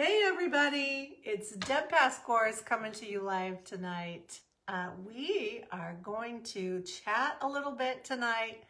Hey everybody, it's Deb Pascores coming to you live tonight. We are going to chat a little bit tonight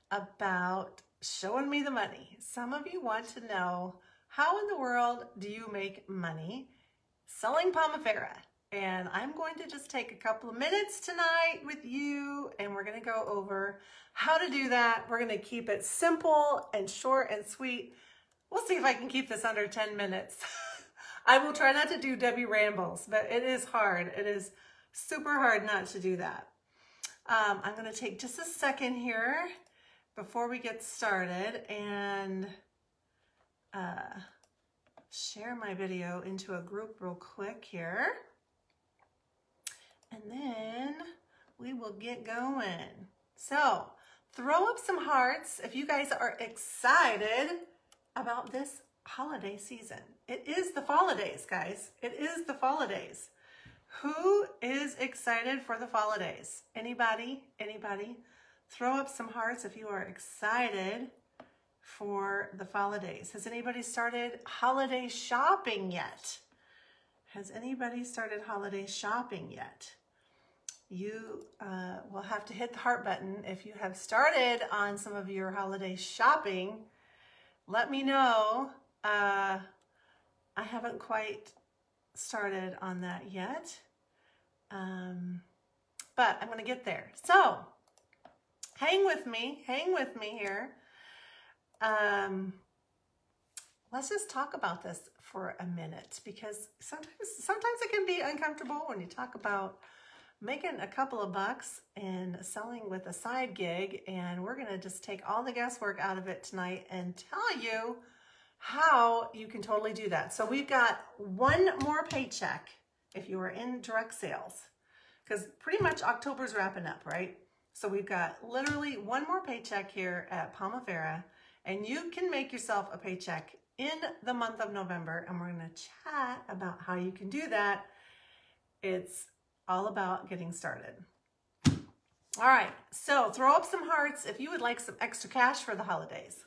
about showing me the money. Some of you want to know, how in the world do you make money selling Pomifera? And I'm going to just take a couple of minutes tonight with you, and we're going to go over how to do that. We're going to keep it simple and short and sweet. We'll see if I can keep this under 10 minutes. I will try not to do Debbie rambles, but it is hard. It is super hard not to do that. I'm going to take just a second here before we get started and share my video into a group real quick here. And then we will get going. So throw up some hearts if you guys are excited about this holiday season. It is the holidays, guys. It is the holidays. Who is excited for the holidays? Anybody? Anybody? Throw up some hearts if you are excited for the holidays. Has anybody started holiday shopping yet? Has anybody started holiday shopping yet? You will have to hit the heart button if you have started on some of your holiday shopping. Let me know. I haven't quite started on that yet, but I'm going to get there. So hang with me here. Let's just talk about this for a minute, because sometimes it can be uncomfortable when you talk about making a couple of bucks and selling with a side gig. And we're going to just take all the guesswork out of it tonight and tell you how you can totally do that. So we've got one more paycheck if you are in direct sales, because pretty much October's wrapping up, right? So we've got literally one more paycheck here at Pomifera, and you can make yourself a paycheck in the month of November, and we're going to chat about how you can do that. It's all about getting started. All right, so throw up some hearts if you would like some extra cash for the holidays.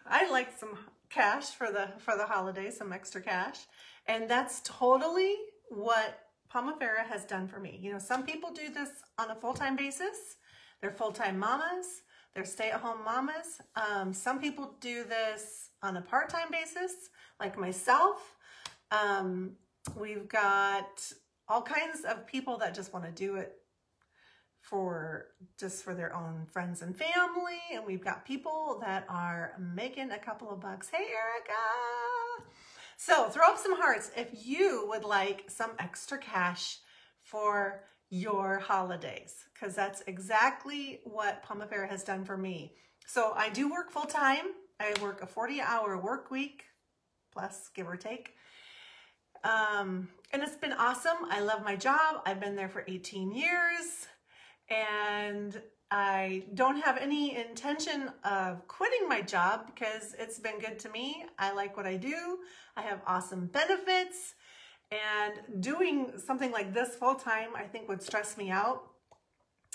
I like some cash for the holidays, some extra cash. And that's totally what Pomifera has done for me. You know, some people do this on a full-time basis. They're full-time mamas. They're stay-at-home mamas. Some people do this on a part-time basis, like myself. We've got all kinds of people that just want to do it for their own friends and family. And we've got people that are making a couple of bucks. Hey, Erica. So throw up some hearts if you would like some extra cash for your holidays, because that's exactly what Pomifera has done for me. So I do work full time. I work a 40-hour work week, plus give or take. And it's been awesome. I love my job. I've been there for 18 years. And I don't have any intention of quitting my job because it's been good to me. I like what I do. I have awesome benefits, and doing something like this full time, I think, would stress me out.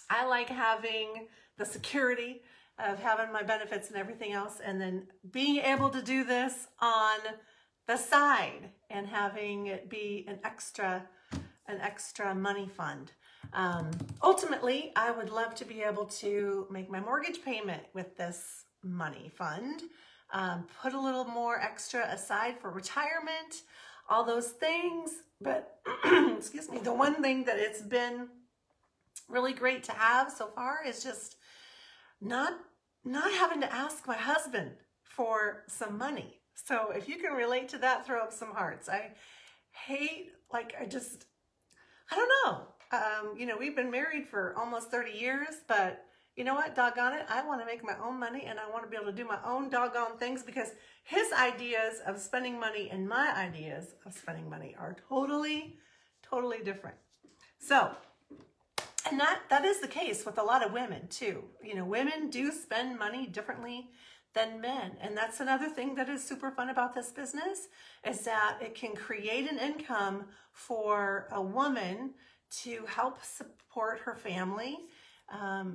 I like having the security of having my benefits and everything else, and then being able to do this on the side and having it be an extra money fund. Ultimately, I would love to be able to make my mortgage payment with this money fund, put a little more extra aside for retirement, all those things. But excuse me, the one thing that it's been really great to have so far is just not having to ask my husband for some money. So if you can relate to that, throw up some hearts. I hate, I don't know. You know, we've been married for almost 30 years, but you know what? Doggone it. I want to make my own money, and I want to be able to do my own doggone things, because his ideas of spending money and my ideas of spending money are totally different. So, and that is the case with a lot of women too. You know, women do spend money differently than men. And that's another thing that is super fun about this business, is that it can create an income for a woman to help support her family,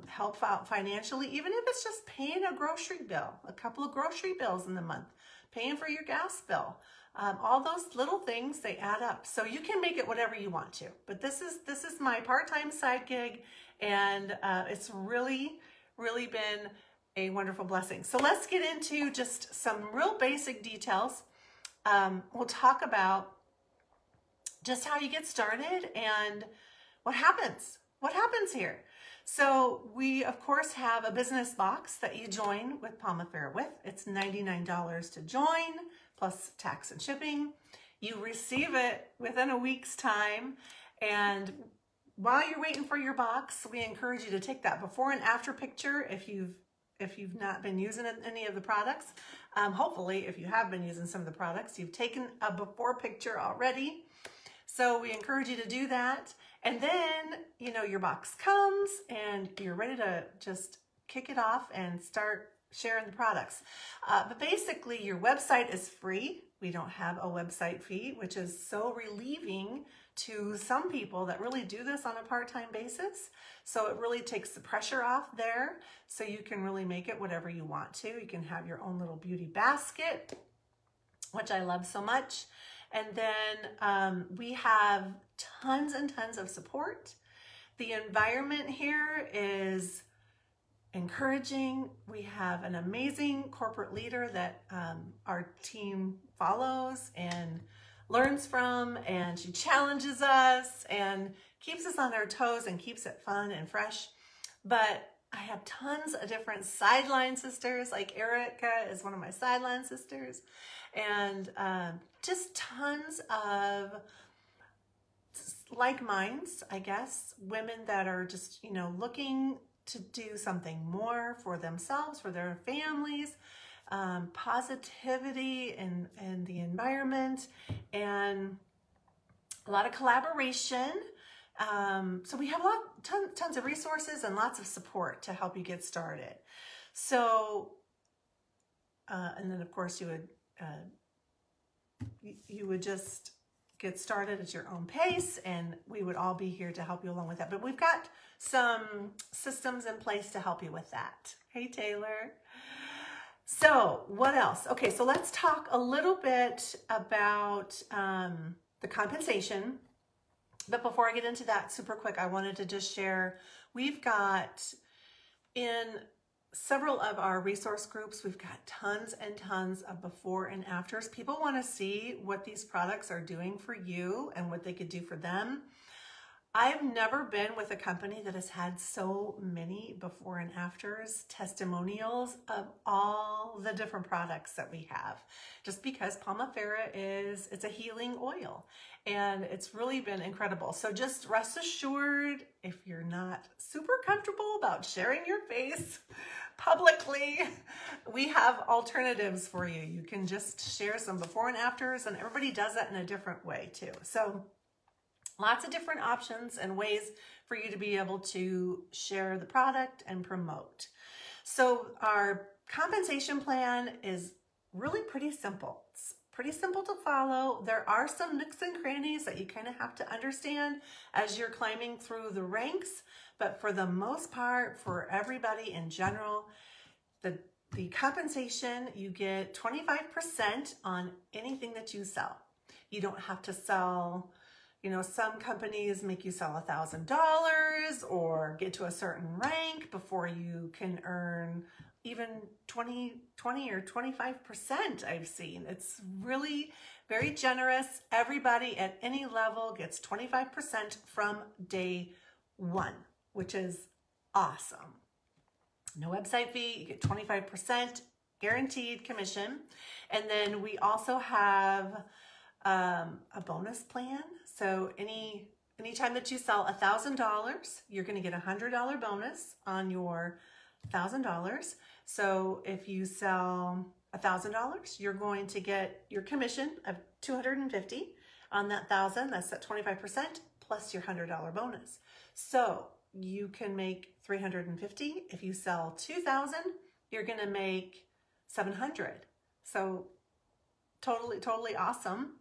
help out financially, even if it's just paying a grocery bill, a couple of grocery bills in the month, paying for your gas bill. All those little things, they add up. So you can make it whatever you want to. But this is my part-time side gig, and it's really, really been a wonderful blessing. So let's get into just some real basic details. We'll talk about just how you get started and what happens. What happens here? So we, of course, have a business box that you join with Pomifera with. It's $99 to join, plus tax and shipping. You receive it within a week's time. And while you're waiting for your box, we encourage you to take that before and after picture if you've not been using any of the products. Hopefully, if you have been using some of the products, you've taken a before picture already. So we encourage you to do that. And then, you know, your box comes and you're ready to just kick it off and start sharing the products. But basically, your website is free. We don't have a website fee, which is so relieving to some people that really do this on a part-time basis. So it really takes the pressure off there. So you can really make it whatever you want to. You can have your own little beauty basket, which I love so much. And then we have tons and tons of support. The environment here is encouraging. We have an amazing corporate leader that our team follows and learns from, and she challenges us and keeps us on our toes and keeps it fun and fresh. But I have tons of different sideline sisters, like Erica is one of my sideline sisters, and just tons of like minds, I guess, women that are just, you know, looking to do something more for themselves, for their families, positivity in the environment, and a lot of collaboration. So we have tons of resources and lots of support to help you get started. So, and then of course you would just get started at your own pace, and we would all be here to help you along with that. But we've got some systems in place to help you with that. Hey, Taylor. So what else? Okay, so let's talk a little bit about the compensation. But before I get into that super quick, I wanted to just share, we've got in several of our resource groups, we've got tons and tons of before and afters. People want to see what these products are doing for you and what they could do for them. I've never been with a company that has had so many before and afters testimonials of all the different products that we have, just because Pomifera it's a healing oil, and it's really been incredible. So just rest assured, if you're not super comfortable about sharing your face publicly, we have alternatives for you. You can just share some before and afters, and everybody does that in a different way too. So lots of different options and ways for you to be able to share the product and promote. So our compensation plan is really pretty simple. It's pretty simple to follow. There are some nooks and crannies that you kind of have to understand as you're climbing through the ranks, but for the most part, for everybody in general, the compensation, you get 25% on anything that you sell. You don't have to sell. You know, some companies make you sell $1,000 or get to a certain rank before you can earn even 20 or 25%, I've seen. It's really very generous. Everybody at any level gets 25% from day one, which is awesome. No website fee, you get 25% guaranteed commission. And then we also have a bonus plan. So anytime that you sell $1,000, you're going to get a $100 bonus on your $1,000. So if you sell $1,000, you're going to get your commission of $250 on that $1,000. That's at 25% plus your $100 bonus. So you can make $350. If you sell $2,000, you're going to make $700. So totally awesome.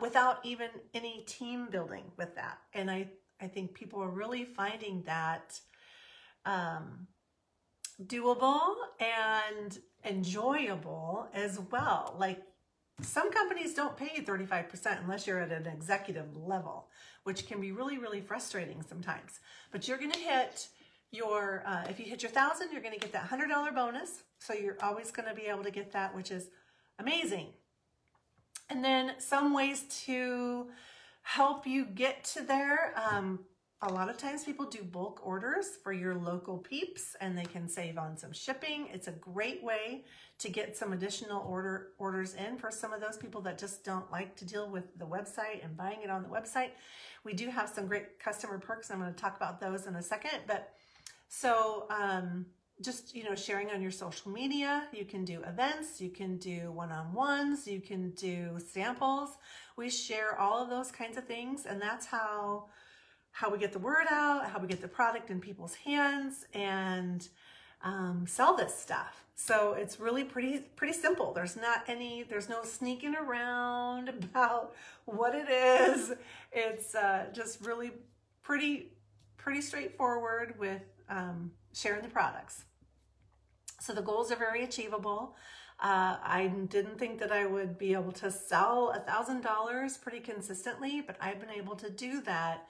Without even any team building with that. And I think people are really finding that doable and enjoyable as well. Like, some companies don't pay you 35% unless you're at an executive level, which can be really, really frustrating sometimes. But you're going to hit your, if you hit your 1,000, you're going to get that $100 bonus. So you're always going to be able to get that, which is amazing. And then some ways to help you get to there. A lot of times people do bulk orders for your local peeps and they can save on some shipping. It's a great way to get some additional orders in for some of those people that just don't like to deal with the website and buying it on the website. We do have some great customer perks. I'm going to talk about those in a second. But so just, you know, sharing on your social media, you can do events, you can do one-on-ones, you can do samples. We share all of those kinds of things, and that's how we get the word out, how we get the product in people's hands and sell this stuff. So it's really pretty simple. There's no sneaking around about what it is. It's just really pretty straightforward with sharing the products. So the goals are very achievable. I didn't think that I would be able to sell $1,000 pretty consistently, but I've been able to do that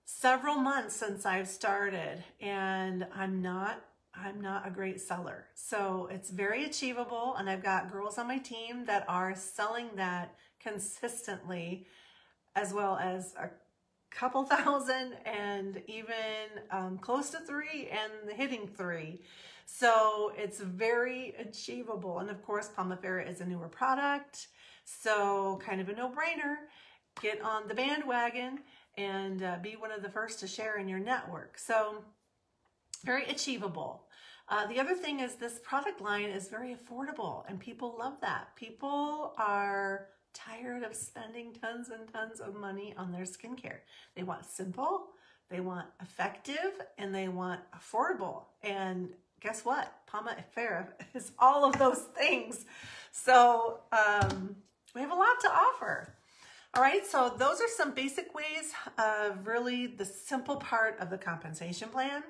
several months since I've started, and I'm not a great seller. So it's very achievable, and I've got girls on my team that are selling that consistently, as well as a couple thousand and even close to 3 and hitting 3. So it's very achievable. And of course, Pomifera is a newer product, so kind of a no-brainer. Get on the bandwagon and be one of the first to share in your network. So very achievable. The other thing is this product line is very affordable, and people love that. People are tired of spending tons and tons of money on their skincare. They want simple, they want effective, and they want affordable. And guess what? Pomifera is all of those things. So we have a lot to offer. All right, so those are some basic ways of really the simple part of the compensation plan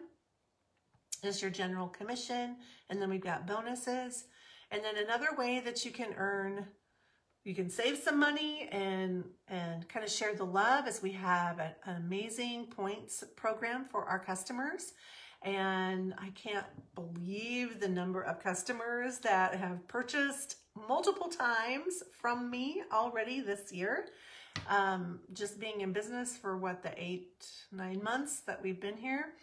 is your general commission, and then we've got bonuses. And then another way that you can earn, you can save some money and kind of share the love is we have an amazing points program for our customers. And I can't believe the number of customers that have purchased multiple times from me already this year. Just being in business for what, the 8-9 months that we've been here.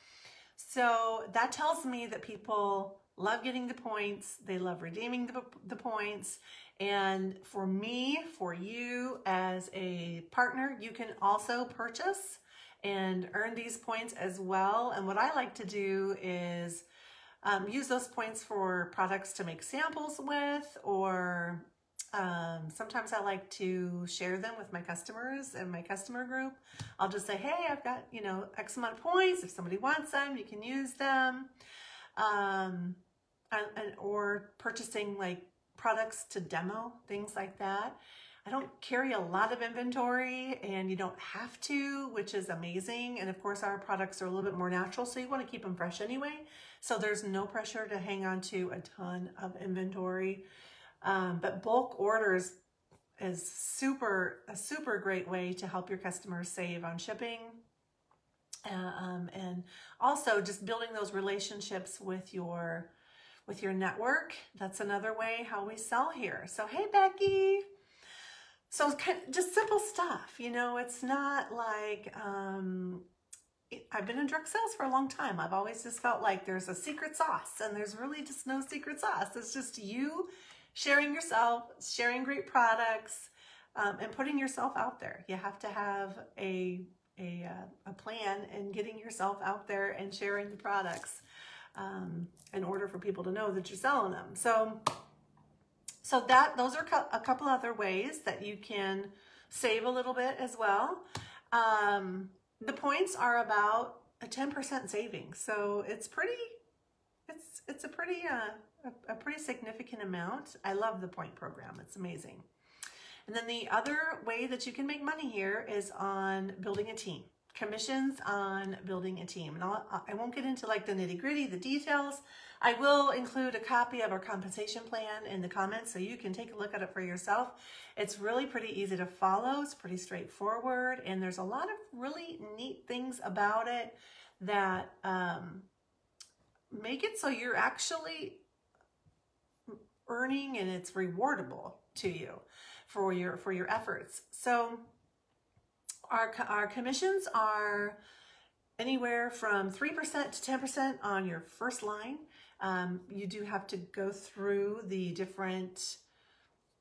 So that tells me that people love getting the points. They love redeeming the points. And for me, for you as a partner, you can also purchase and earn these points as well. And what I like to do is use those points for products to make samples with, or sometimes I like to share them with my customers and my customer group. I'll just say, hey, I've got, you know, X amount of points. If somebody wants them, you can use them. Or purchasing like products to demo, things like that. I don't carry a lot of inventory, and you don't have to, which is amazing. And of course, our products are a little bit more natural, so you want to keep them fresh anyway. So there's no pressure to hang on to a ton of inventory. But bulk orders is a super great way to help your customers save on shipping. And also just building those relationships with your network. That's another way how we sell here. So, hey, Becky. So it's kind of just simple stuff, you know. It's not like, I've been in direct sales for a long time. I've always just felt like there's a secret sauce, and there's really just no secret sauce. It's just you sharing yourself, sharing great products, and putting yourself out there. You have to have a plan in getting yourself out there and sharing the products in order for people to know that you're selling them. So those are a couple other ways that you can save a little bit as well. The points are about a 10% savings, so it's a pretty significant amount. I love the point program. It's amazing. And then the other way that you can make money here is on building a team. commissions on building a team. And I won't get into like the nitty gritty, the details. I will include a copy of our compensation plan in the comments so you can take a look at it for yourself. It's really pretty easy to follow. It's pretty straightforward. And there's a lot of really neat things about it that make it so you're actually earning and it's rewardable to you for your efforts. So our commissions are anywhere from 3% to 10% on your first line. You do have to go through the different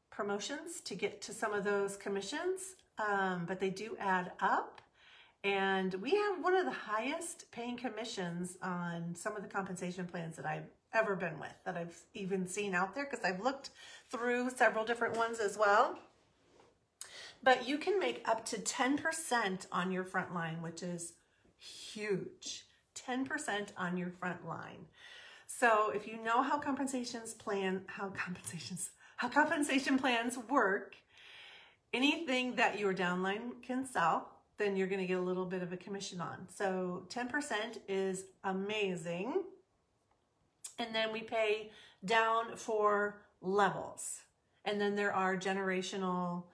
promotions to get to some of those commissions, but they do add up. And we have one of the highest paying commissions on some of the compensation plans that I've ever been with, that I've even seen out there, because I've looked through several different ones as well. But you can make up to 10% on your front line, which is huge. 10% on your front line. So if you know how compensation plans work, anything that your downline can sell, then you're going to get a little bit of a commission on. So 10% is amazing. And then we pay down for levels. And then there are generational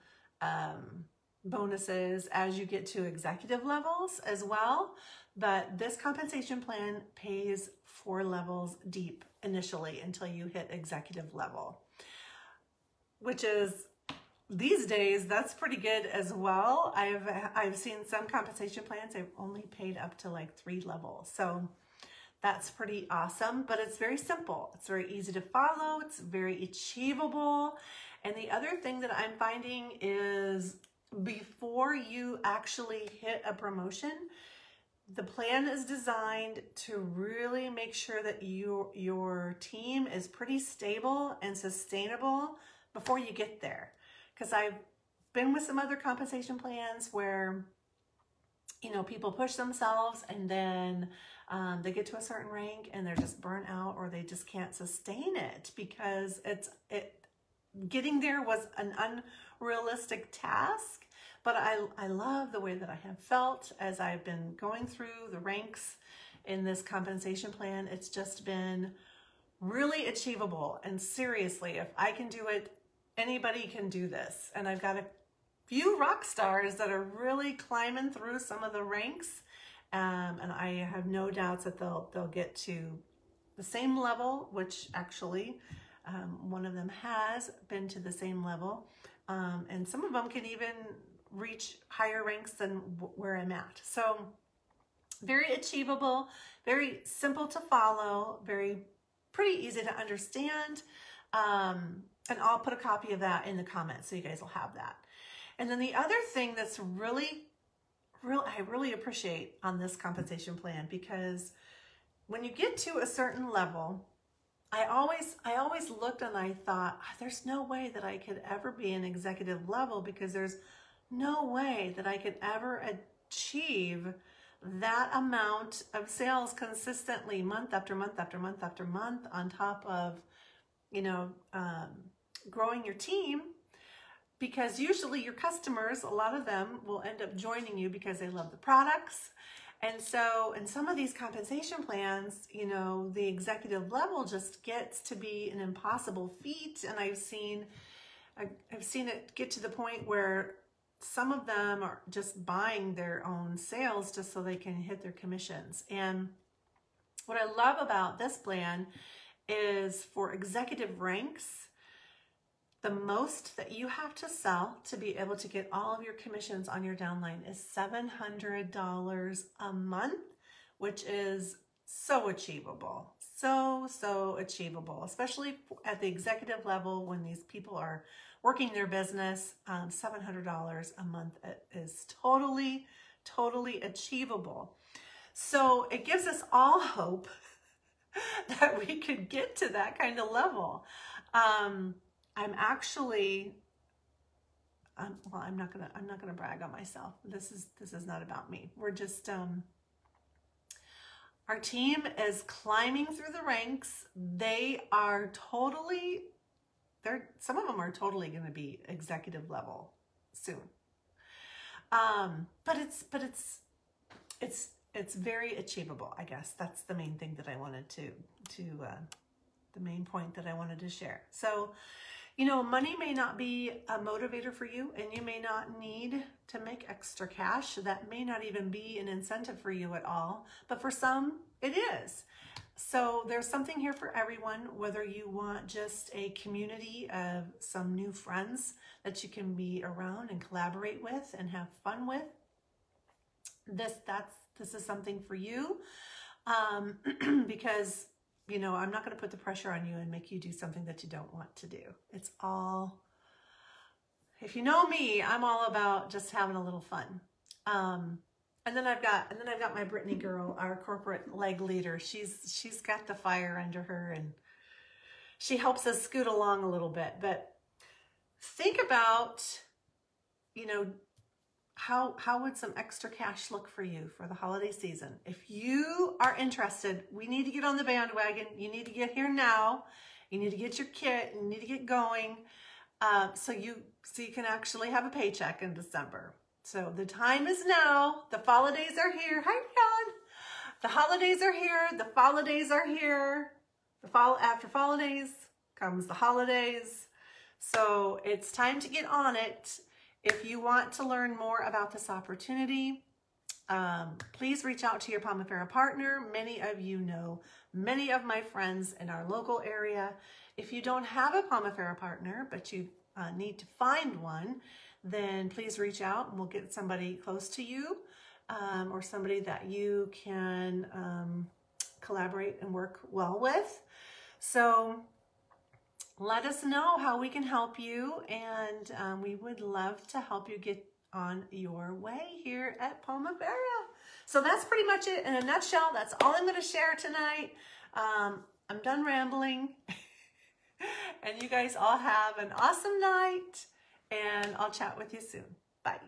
bonuses as you get to executive levels as well. But this compensation plan pays 4 levels deep initially until you hit executive level, which is, these days, that's pretty good as well. I've seen some compensation plans, they've only paid up to like 3 levels. So that's pretty awesome, but it's very simple. It's very easy to follow. It's very achievable. And the other thing that I'm finding is before you actually hit a promotion, the plan is designed to really make sure that your team is pretty stable and sustainable before you get there. Because I've been with some other compensation plans where, you know, people push themselves and then they get to a certain rank and they're just burnt out, or they just can't sustain it because getting there was an unrealistic task. But I love the way that I have felt as I've been going through the ranks in this compensation plan. It's just been really achievable. And seriously, if I can do it, anybody can do this. And I've got a few rock stars that are really climbing through some of the ranks. And I have no doubts that they'll get to the same level, which actually one of them has been to the same level. And some of them can even reach higher ranks than where I'm at. So very achievable, very simple to follow, pretty easy to understand. And I'll put a copy of that in the comments so you guys will have that. And then the other thing that's I really appreciate on this compensation plan, because when you get to a certain level, I always looked and I thought, there's no way that I could ever be an executive level, because there's no way that I could ever achieve that amount of sales consistently month after month after month after month, on top of, you know, growing your team. Because usually your customers, a lot of them will end up joining you because they love the products. And so in some of these compensation plans, you know, the executive level just gets to be an impossible feat. And I've seen it get to the point where some of them are just buying their own sales just so they can hit their commissions. And what I love about this plan is for executive ranks, the most that you have to sell to be able to get all of your commissions on your downline is $700 a month, which is so achievable. So achievable, especially at the executive level when these people are working their business. $700 a month is totally achievable. So it gives us all hope that we could get to that kind of level. I'm not gonna brag on myself. This is not about me. We're just our team is climbing through the ranks. Some of them are totally going to be executive level soon. But it's it's very achievable, I guess. That's the main thing that I wanted the main point that I wanted to share. So, you know, money may not be a motivator for you, and you may not need to make extra cash. That may not even be an incentive for you at all, but for some, it is. So there's something here for everyone, whether you want just a community of some new friends that you can be around and collaborate with and have fun with. This is something for you, because, you know, I'm not going to put the pressure on you and make you do something that you don't want to do. It's all, if you know me, I'm all about just having a little fun. And then I've got my Brittany girl, our corporate leg leader. She's got the fire under her, and she helps us scoot along a little bit. But think about, you know, how would some extra cash look for you for the holiday season? If you are interested, we need to get on the bandwagon. You need to get here now. You need to get your kit. You need to get going, so you can actually have a paycheck in December. So the time is now. The holidays are here. Hi, John. The holidays are here. The holidays are here. After holidays comes the holidays. So it's time to get on it. If you want to learn more about this opportunity, please reach out to your Pomifera partner. Many of you know many of my friends in our local area. If you don't have a Pomifera partner, but you need to find one, then please reach out and we'll get somebody close to you, or somebody that you can collaborate and work well with. So let us know how we can help you, and we would love to help you get on your way here at Pomifera. So that's pretty much it in a nutshell. That's all I'm going to share tonight. I'm done rambling. And you guys all have an awesome night, and I'll chat with you soon. Bye.